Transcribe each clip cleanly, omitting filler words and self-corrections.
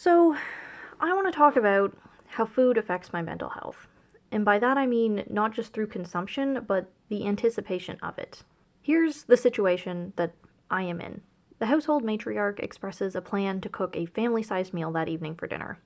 So, I want to talk about how food affects my mental health. And by that I mean not just through consumption, but the anticipation of it. Here's the situation that I am in. The household matriarch expresses a plan to cook a family sized meal that evening for dinner.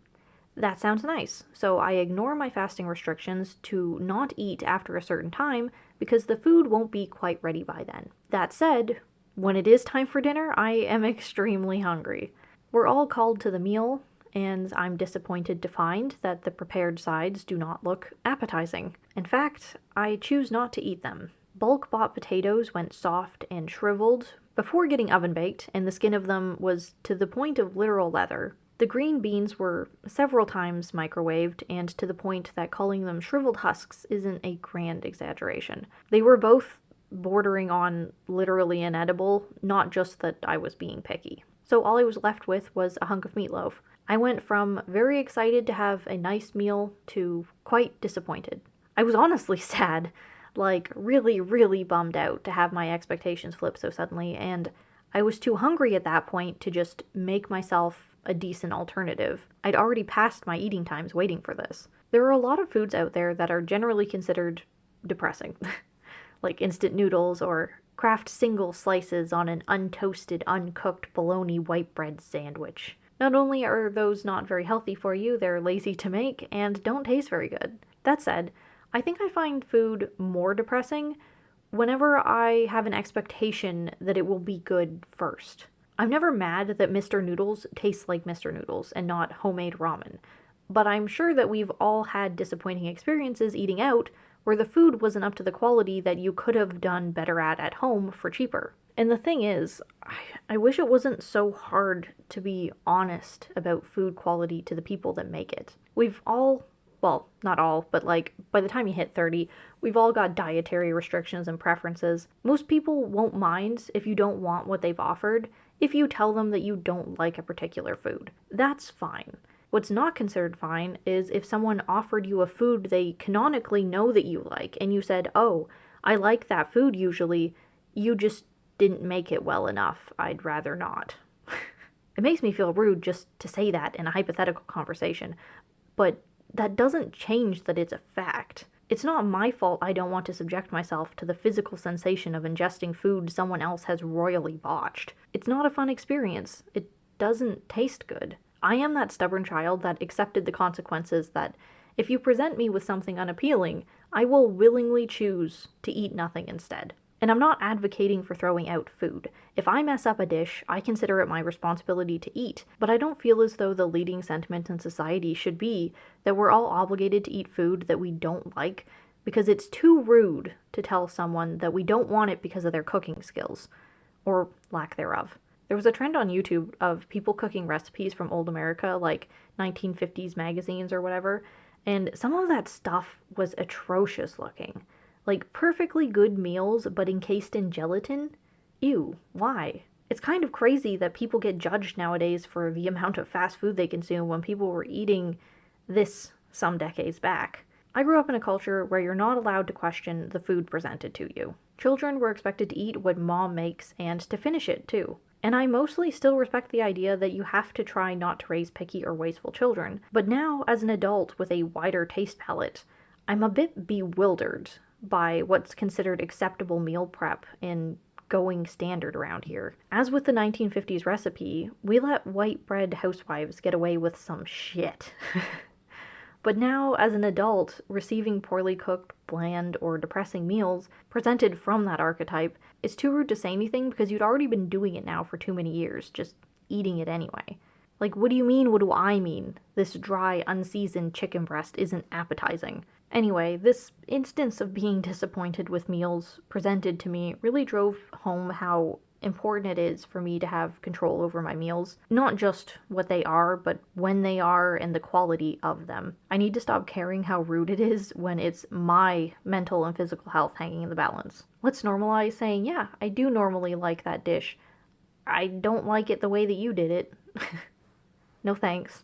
That sounds nice, so I ignore my fasting restrictions to not eat after a certain time because the food won't be quite ready by then. That said, when it is time for dinner, I am extremely hungry. We're all called to the meal, and I'm disappointed to find that the prepared sides do not look appetizing. In fact, I choose not to eat them. Bulk bought potatoes went soft and shriveled before getting oven baked, and the skin of them was to the point of literal leather. The green beans were several times microwaved, and to the point that calling them shriveled husks isn't a grand exaggeration. They were both bordering on literally inedible, not just that I was being picky. So all I was left with was a hunk of meatloaf. I went from very excited to have a nice meal to quite disappointed. I was honestly sad, like really, really bummed out to have my expectations flip so suddenly, and I was too hungry at that point to just make myself a decent alternative. I'd already passed my eating times waiting for this. There are a lot of foods out there that are generally considered depressing, like instant noodles or craft single slices on an untoasted, uncooked bologna white bread sandwich. Not only are those not very healthy for you, they're lazy to make and don't taste very good. That said, I think I find food more depressing whenever I have an expectation that it will be good first. I'm never mad that Mr. Noodles tastes like Mr. Noodles and not homemade ramen, but I'm sure that we've all had disappointing experiences eating out where the food wasn't up to the quality that you could have done better at home for cheaper. And the thing is, I wish it wasn't so hard to be honest about food quality to the people that make it. We've all, well, not all, but like by the time you hit 30, we've all got dietary restrictions and preferences. Most people won't mind if you don't want what they've offered if you tell them that you don't like a particular food. That's fine. What's not considered fine is if someone offered you a food they canonically know that you like, and you said, "Oh, I like that food usually, you just didn't make it well enough. I'd rather not." It makes me feel rude just to say that in a hypothetical conversation, but that doesn't change that it's a fact. It's not my fault I don't want to subject myself to the physical sensation of ingesting food someone else has royally botched. It's not a fun experience. It doesn't taste good. I am that stubborn child that accepted the consequences that if you present me with something unappealing, I will willingly choose to eat nothing instead. And I'm not advocating for throwing out food. If I mess up a dish, I consider it my responsibility to eat, but I don't feel as though the leading sentiment in society should be that we're all obligated to eat food that we don't like because it's too rude to tell someone that we don't want it because of their cooking skills, or lack thereof. There was a trend on YouTube of people cooking recipes from old America, like 1950s magazines or whatever, and some of that stuff was atrocious looking. Like perfectly good meals, but encased in gelatin? Ew, why? It's kind of crazy that people get judged nowadays for the amount of fast food they consume when people were eating this some decades back. I grew up in a culture where you're not allowed to question the food presented to you. Children were expected to eat what mom makes and to finish it too. And I mostly still respect the idea that you have to try not to raise picky or wasteful children. But now, as an adult with a wider taste palette, I'm a bit bewildered by what's considered acceptable meal prep in going standard around here. As with the 1950s recipe, we let white bread housewives get away with some shit. But now, as an adult, receiving poorly cooked, bland, or depressing meals presented from that archetype, it's too rude to say anything because you'd already been doing it now for too many years, just eating it anyway. Like, what do you mean, what do I mean? This dry, unseasoned chicken breast isn't appetizing. Anyway, this instance of being disappointed with meals presented to me really drove home how important it is for me to have control over my meals. Not just what they are, but when they are and the quality of them. I need to stop caring how rude it is when it's my mental and physical health hanging in the balance. Let's normalize saying, yeah, I do normally like that dish. I don't like it the way that you did it. No thanks.